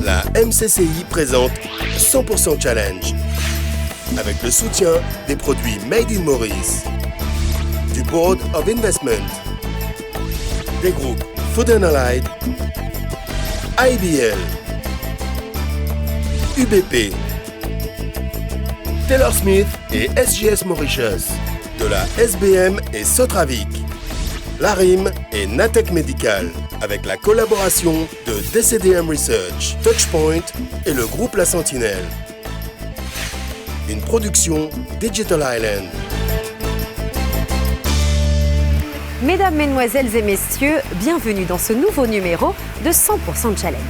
la MCCI présente 100% Challenge, avec le soutien des produits Made in Maurice, du Board of Investment, des groupes Food & Allied, IBL, UBP, Taylor Smith et SGS Mauritius, de la SBM et Sotravic, l'ARIM et Natech Medical, avec la collaboration de DCDM Research, Touchpoint et le groupe La Sentinelle. Une production Digital Island. Mesdames, Mesdemoiselles et Messieurs, bienvenue dans ce nouveau numéro de 100% Challenge.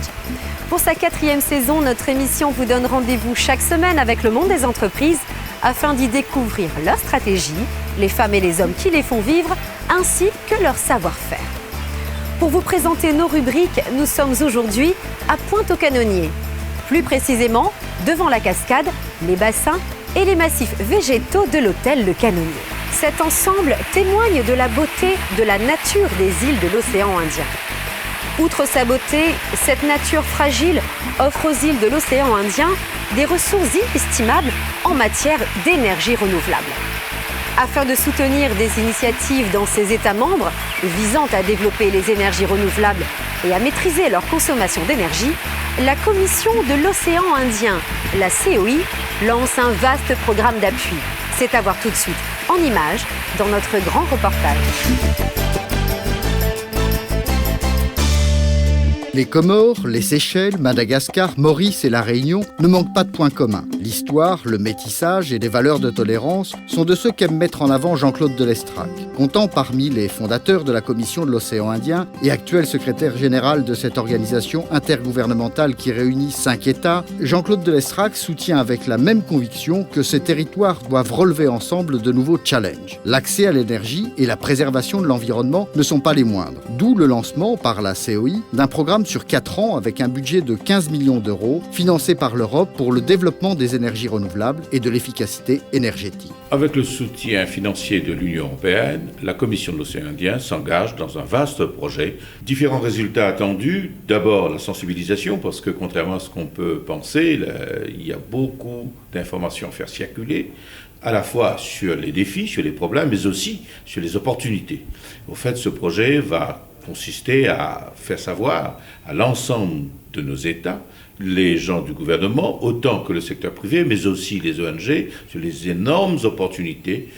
Pour sa 4e saison, notre émission vous donne rendez-vous chaque semaine avec le monde des entreprises afin d'y découvrir leurs stratégies, les femmes et les hommes qui les font vivre, ainsi que leur savoir-faire. Pour vous présenter nos rubriques, nous sommes aujourd'hui à Pointe-aux-Canonniers. Plus précisément, devant la cascade, les bassins et les massifs végétaux de l'hôtel Le Canonnier. Cet ensemble témoigne de la beauté de la nature des îles de l'océan Indien. Outre sa beauté, cette nature fragile offre aux îles de l'océan Indien des ressources inestimables en matière d'énergie renouvelable. Afin de soutenir des initiatives dans ses États membres visant à développer les énergies renouvelables et à maîtriser leur consommation d'énergie, la Commission de l'océan Indien, la COI, lance un vaste programme d'appui. C'est à voir tout de suite en images dans notre grand reportage. Les Comores, les Seychelles, Madagascar, Maurice et La Réunion ne manquent pas de points communs. L'histoire, le métissage et des valeurs de tolérance sont de ceux qu'aime mettre en avant Jean-Claude de Lestrac. Comptant parmi les fondateurs de la Commission de l'océan Indien et actuel secrétaire général de cette organisation intergouvernementale qui réunit 5 États, Jean-Claude de Lestrac soutient avec la même conviction que ces territoires doivent relever ensemble de nouveaux challenges. L'accès à l'énergie et la préservation de l'environnement ne sont pas les moindres. D'où le lancement par la COI d'un programme sur 4 ans avec un budget de 15 millions d'euros financé par l'Europe pour le développement des énergies renouvelables et de l'efficacité énergétique. Avec le soutien financier de l'Union européenne, la Commission de l'océan Indien s'engage dans un vaste projet. Différents résultats attendus. D'abord, la sensibilisation, parce que contrairement à ce qu'on peut penser, il y a beaucoup d'informations à faire circuler, à la fois sur les défis, sur les problèmes, mais aussi sur les opportunités. Au fait, ce projet va consister à faire savoir à l'ensemble de nos États, les gens du gouvernement, autant que le secteur privé, mais aussi les ONG, sur les énormes opportunités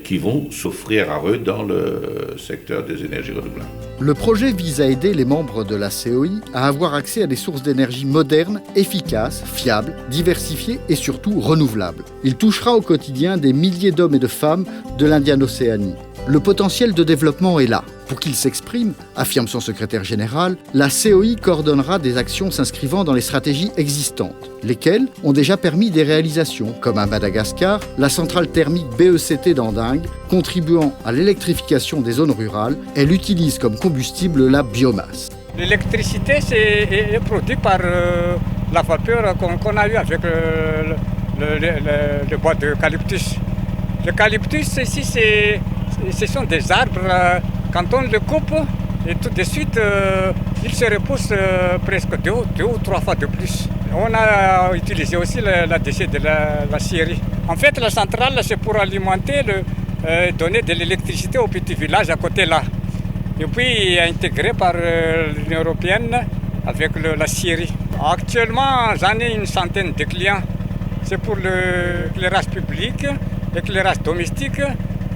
qui vont s'offrir à eux dans le secteur des énergies renouvelables. Le projet vise à aider les membres de la COI à avoir accès à des sources d'énergie modernes, efficaces, fiables, diversifiées et surtout renouvelables. Il touchera au quotidien des milliers d'hommes et de femmes de l'Indienne-Océanie. Le potentiel de développement est là. Pour qu'il s'exprime, affirme son secrétaire général, la COI coordonnera des actions s'inscrivant dans les stratégies existantes, lesquelles ont déjà permis des réalisations, comme à Madagascar, la centrale thermique BECT d'Anding, contribuant à l'électrification des zones rurales, elle utilise comme combustible la biomasse. L'électricité est produite par la vapeur qu'on a eue avec le bois d'eucalyptus. L'eucalyptus, ici, ce sont des arbres. Quand on le coupe, et tout de suite, il se repousse presque deux ou trois fois de plus. On a utilisé aussi la déchet de la scierie. En fait, la centrale, c'est pour alimenter, donner de l'électricité aux petits villages à côté là. Et puis, intégré par l'Union européenne avec la scierie. Actuellement, j'en ai une centaine de clients. C'est pour l'éclairage public, l'éclairage domestique.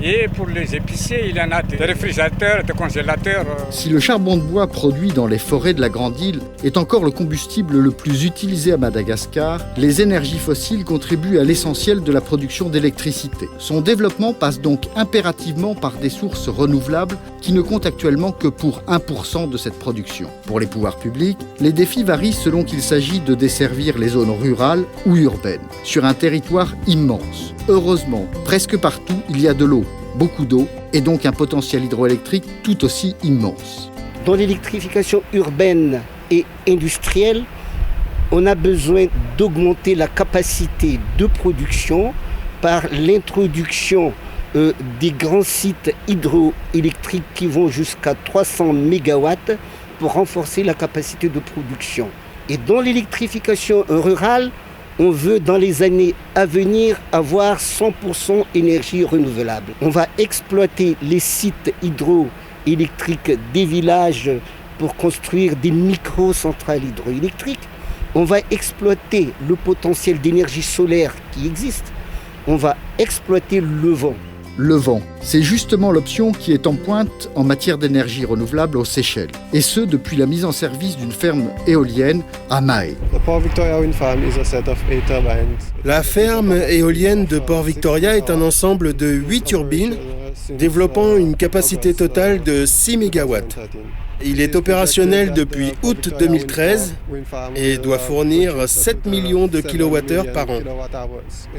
Et pour les épiciers, il y en a des réfrigérateurs, des congélateurs. Si le charbon de bois produit dans les forêts de la Grande Île est encore le combustible le plus utilisé à Madagascar, les énergies fossiles contribuent à l'essentiel de la production d'électricité. Son développement passe donc impérativement par des sources renouvelables qui ne comptent actuellement que pour 1% de cette production. Pour les pouvoirs publics, les défis varient selon qu'il s'agit de desservir les zones rurales ou urbaines, sur un territoire immense. Heureusement, presque partout, il y a de l'eau, beaucoup d'eau, et donc un potentiel hydroélectrique tout aussi immense. Dans l'électrification urbaine et industrielle, on a besoin d'augmenter la capacité de production par l'introduction des grands sites hydroélectriques qui vont jusqu'à 300 MW pour renforcer la capacité de production. Et dans l'électrification rurale, on veut dans les années à venir avoir 100% énergie renouvelable. On va exploiter les sites hydroélectriques des villages pour construire des micro-centrales hydroélectriques. On va exploiter le potentiel d'énergie solaire qui existe. On va exploiter le vent. Le vent, c'est justement l'option qui est en pointe en matière d'énergie renouvelable aux Seychelles. Et ce, depuis la mise en service d'une ferme éolienne à Mahé. La ferme éolienne de Port Victoria est un ensemble de 8 turbines développant une capacité totale de 6 MW. Il est opérationnel depuis août 2013 et doit fournir 7 millions de kWh par an,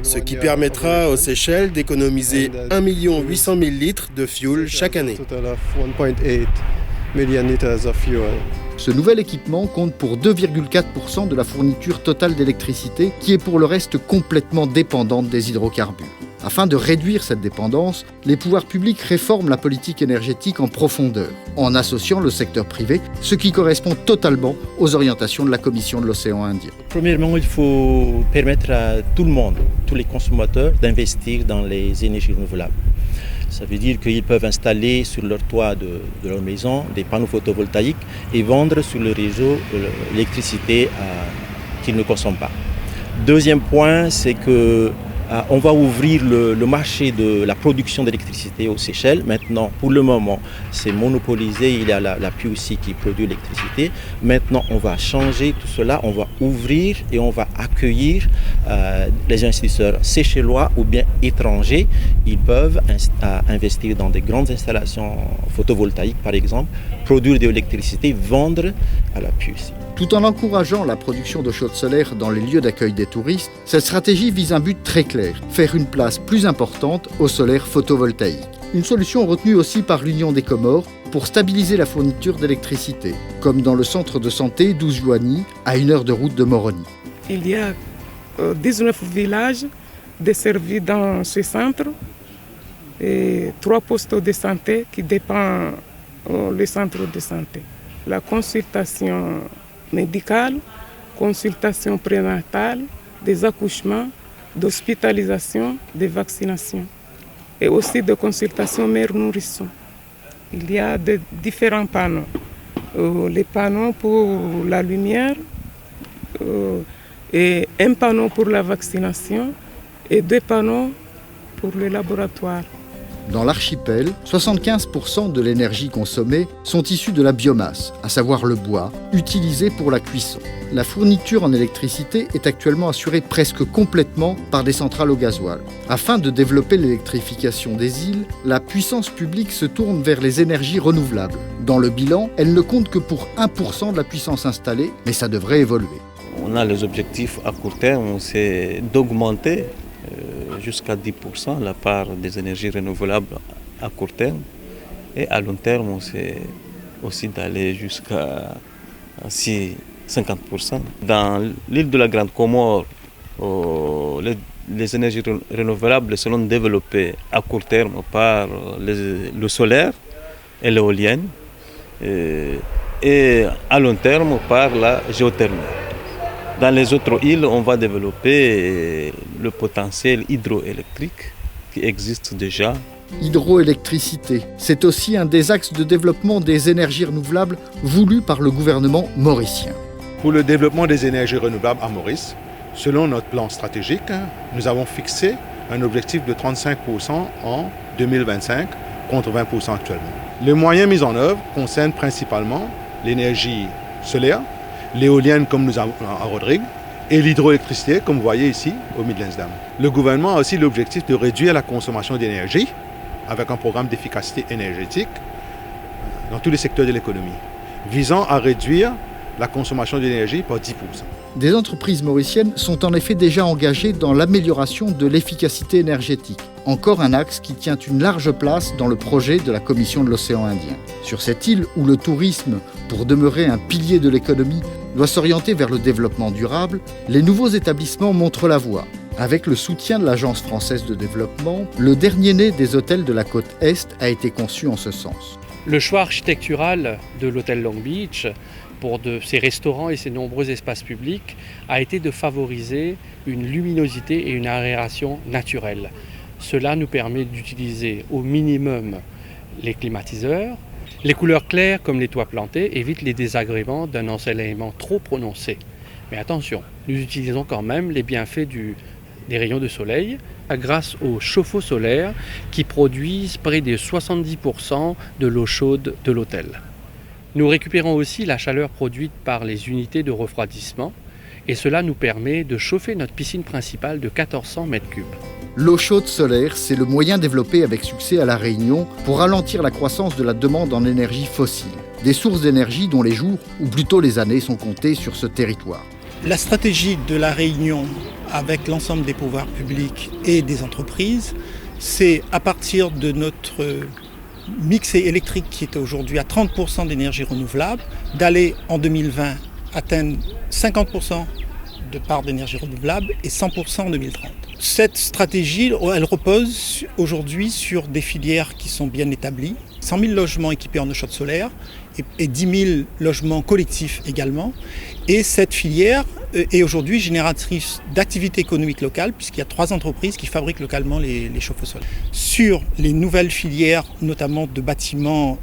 ce qui permettra aux Seychelles d'économiser 1 800 000 litres de fuel chaque année. Ce nouvel équipement compte pour 2,4% de la fourniture totale d'électricité qui est pour le reste complètement dépendante des hydrocarbures. Afin de réduire cette dépendance, les pouvoirs publics réforment la politique énergétique en profondeur, en associant le secteur privé, ce qui correspond totalement aux orientations de la Commission de l'océan Indien. Premièrement, il faut permettre à tout le monde, tous les consommateurs, d'investir dans les énergies renouvelables. Ça veut dire qu'ils peuvent installer sur leur toit de leur maison des panneaux photovoltaïques et vendre sur le réseau l'électricité qu'ils ne consomment pas. Deuxième point, c'est que on va ouvrir le marché de la production d'électricité aux Seychelles. Maintenant, pour le moment, c'est monopolisé. Il y a la PUC qui produit l'électricité. Maintenant, on va changer tout cela. On va ouvrir et on va accueillir les investisseurs séchellois ou bien étrangers. Ils peuvent investir dans des grandes installations photovoltaïques, par exemple, produire de l'électricité, vendre à la PUC. Tout en encourageant la production de chaudes solaires dans les lieux d'accueil des touristes, cette stratégie vise un but très clair, faire une place plus importante au solaire photovoltaïque. Une solution retenue aussi par l'Union des Comores pour stabiliser la fourniture d'électricité, comme dans le centre de santé d'Ouzouani, à 1 heure de route de Moroni. Il y a 19 villages desservis dans ce centre et 3 postes de santé qui dépendent du centre de santé. La consultation médicale, consultation prénatale, des accouchements, d'hospitalisation, des vaccinations et aussi de consultation mère-nourrisson. Il y a différents panneaux. Les panneaux pour la lumière et un panneau pour la vaccination et 2 panneaux pour le laboratoire. Dans l'archipel, 75% de l'énergie consommée sont issues de la biomasse, à savoir le bois, utilisé pour la cuisson. La fourniture en électricité est actuellement assurée presque complètement par des centrales au gasoil. Afin de développer l'électrification des îles, la puissance publique se tourne vers les énergies renouvelables. Dans le bilan, elle ne compte que pour 1% de la puissance installée, mais ça devrait évoluer. On a les objectifs à court terme, c'est d'augmenter jusqu'à 10% la part des énergies renouvelables à court terme. Et à long terme, c'est aussi d'aller jusqu'à 50%. Dans l'île de la Grande Comore, les énergies renouvelables seront développées à court terme par le solaire et l'éolienne et à long terme par la géothermie. Dans les autres îles, on va développer le potentiel hydroélectrique qui existe déjà. Hydroélectricité, c'est aussi un des axes de développement des énergies renouvelables voulus par le gouvernement mauricien. Pour le développement des énergies renouvelables à Maurice, selon notre plan stratégique, nous avons fixé un objectif de 35% en 2025 contre 20% actuellement. Les moyens mis en œuvre concernent principalement l'énergie solaire, l'éolienne comme nous avons à Rodrigue et l'hydroélectricité comme vous voyez ici au Midlands Dam. Le gouvernement a aussi l'objectif de réduire la consommation d'énergie avec un programme d'efficacité énergétique dans tous les secteurs de l'économie, visant à réduire la consommation d'énergie par 10%. Des entreprises mauriciennes sont en effet déjà engagées dans l'amélioration de l'efficacité énergétique. Encore un axe qui tient une large place dans le projet de la Commission de l'océan Indien. Sur cette île où le tourisme, pour demeurer un pilier de l'économie, doit s'orienter vers le développement durable, les nouveaux établissements montrent la voie. Avec le soutien de l'Agence française de développement, le dernier né des hôtels de la côte Est a été conçu en ce sens. Le choix architectural de l'hôtel Long Beach pour ses restaurants et ses nombreux espaces publics a été de favoriser une luminosité et une aération naturelle. Cela nous permet d'utiliser au minimum les climatiseurs. Les couleurs claires comme les toits plantés évitent les désagréments d'un ensoleillement trop prononcé. Mais attention, nous utilisons quand même les bienfaits des rayons de soleil grâce aux chauffe-eau solaires qui produisent près de 70% de l'eau chaude de l'hôtel. Nous récupérons aussi la chaleur produite par les unités de refroidissement et cela nous permet de chauffer notre piscine principale de 1400 m3. L'eau chaude solaire, c'est le moyen développé avec succès à La Réunion pour ralentir la croissance de la demande en énergie fossile. Des sources d'énergie dont les jours, ou plutôt les années, sont comptées sur ce territoire. La stratégie de La Réunion avec l'ensemble des pouvoirs publics et des entreprises, c'est à partir de notre mix électrique qui est aujourd'hui à 30% d'énergie renouvelable, d'aller en 2020 atteindre 50% de part d'énergie renouvelable et 100% en 2030. Cette stratégie, elle repose aujourd'hui sur des filières qui sont bien établies, 100 000 logements équipés en eau chaude solaire et 10 000 logements collectifs également. Et cette filière est aujourd'hui génératrice d'activités économiques locales puisqu'il y a 3 entreprises qui fabriquent localement les chauffe-eau solaires. Sur les nouvelles filières, notamment de bâtiments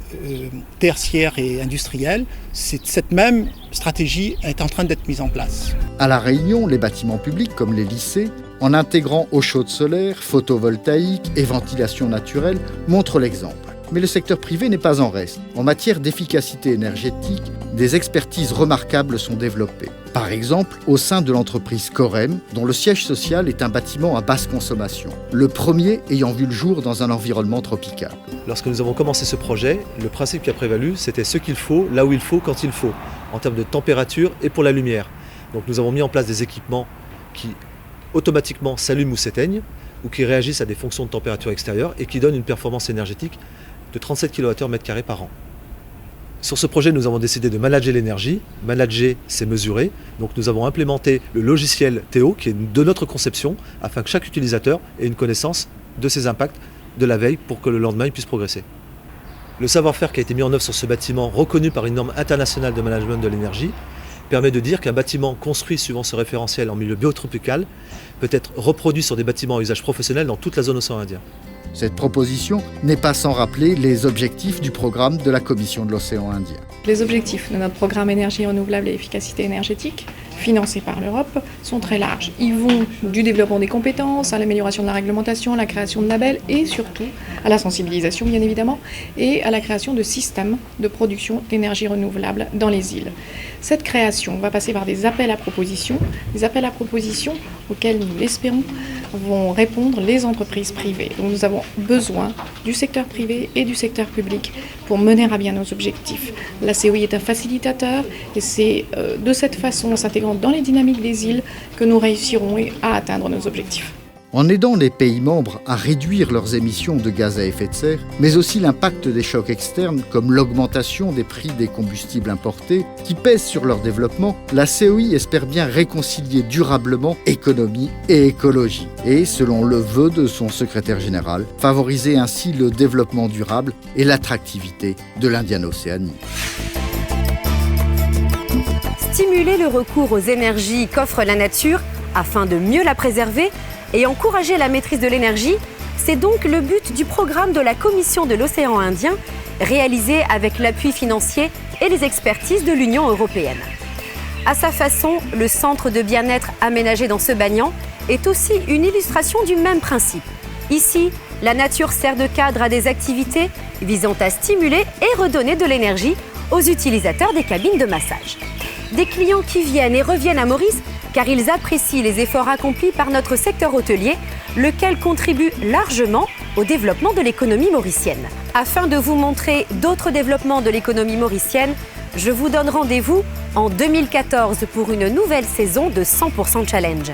tertiaires et industriels, cette même stratégie est en train d'être mise en place. À La Réunion, les bâtiments publics comme les lycées, en intégrant eau chaude solaire, photovoltaïque et ventilation naturelle, montrent l'exemple. Mais le secteur privé n'est pas en reste. En matière d'efficacité énergétique, des expertises remarquables sont développées. Par exemple, au sein de l'entreprise Corem, dont le siège social est un bâtiment à basse consommation, le premier ayant vu le jour dans un environnement tropical. Lorsque nous avons commencé ce projet, le principe qui a prévalu, c'était ce qu'il faut, là où il faut, quand il faut, en termes de température et pour la lumière. Donc nous avons mis en place des équipements qui automatiquement s'allument ou s'éteignent, ou qui réagissent à des fonctions de température extérieure et qui donnent une performance énergétique de 37 kWh par an. Sur ce projet, nous avons décidé de manager l'énergie. Manager, c'est mesurer. Donc nous avons implémenté le logiciel Théo, qui est de notre conception, afin que chaque utilisateur ait une connaissance de ses impacts de la veille pour que le lendemain, il puisse progresser. Le savoir-faire qui a été mis en œuvre sur ce bâtiment, reconnu par une norme internationale de management de l'énergie, permet de dire qu'un bâtiment construit suivant ce référentiel en milieu biotropical peut être reproduit sur des bâtiments à usage professionnel dans toute la zone océan Indien. Cette proposition n'est pas sans rappeler les objectifs du programme de la Commission de l'océan Indien. Les objectifs de notre programme énergie renouvelable et efficacité énergétique, financé par l'Europe, sont très larges. Ils vont du développement des compétences, à l'amélioration de la réglementation, à la création de labels et surtout à la sensibilisation bien évidemment et à la création de systèmes de production d'énergie renouvelable dans les îles. Cette création va passer par des appels à propositions auxquels nous l'espérons vont répondre les entreprises privées. Donc nous avons besoin du secteur privé et du secteur public pour mener à bien nos objectifs. La COI est un facilitateur et c'est de cette façon, en s'intégrant dans les dynamiques des îles, que nous réussirons à atteindre nos objectifs. En aidant les pays membres à réduire leurs émissions de gaz à effet de serre, mais aussi l'impact des chocs externes comme l'augmentation des prix des combustibles importés qui pèsent sur leur développement, la COI espère bien réconcilier durablement économie et écologie et, selon le vœu de son secrétaire général, favoriser ainsi le développement durable et l'attractivité de l'Indienne-Océanie. Stimuler le recours aux énergies qu'offre la nature afin de mieux la préserver et encourager la maîtrise de l'énergie, c'est donc le but du programme de la Commission de l'océan Indien, réalisé avec l'appui financier et les expertises de l'Union européenne. À sa façon, le centre de bien-être aménagé dans ce banyan est aussi une illustration du même principe. Ici, la nature sert de cadre à des activités visant à stimuler et redonner de l'énergie aux utilisateurs des cabines de massage. Des clients qui viennent et reviennent à Maurice car ils apprécient les efforts accomplis par notre secteur hôtelier, lequel contribue largement au développement de l'économie mauricienne. Afin de vous montrer d'autres développements de l'économie mauricienne, je vous donne rendez-vous en 2014 pour une nouvelle saison de 100% Challenge.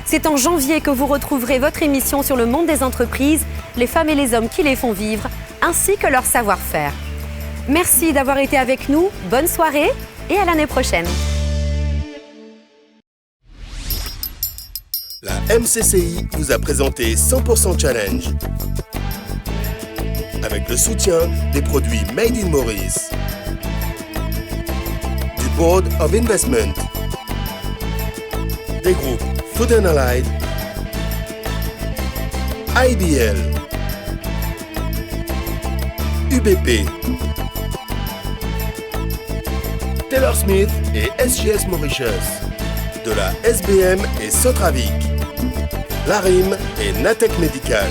C'est en janvier que vous retrouverez votre émission sur le monde des entreprises, les femmes et les hommes qui les font vivre, ainsi que leur savoir-faire. Merci d'avoir été avec nous, bonne soirée et à l'année prochaine. La MCCI vous a présenté 100% Challenge. avec le soutien des produits Made in Maurice, du Board of Investment, des groupes Food & Allied, IBL, UBP, Taylor Smith et SGS Mauritius, de la SBM et Sotravic, l'ARIM et Natech Médical.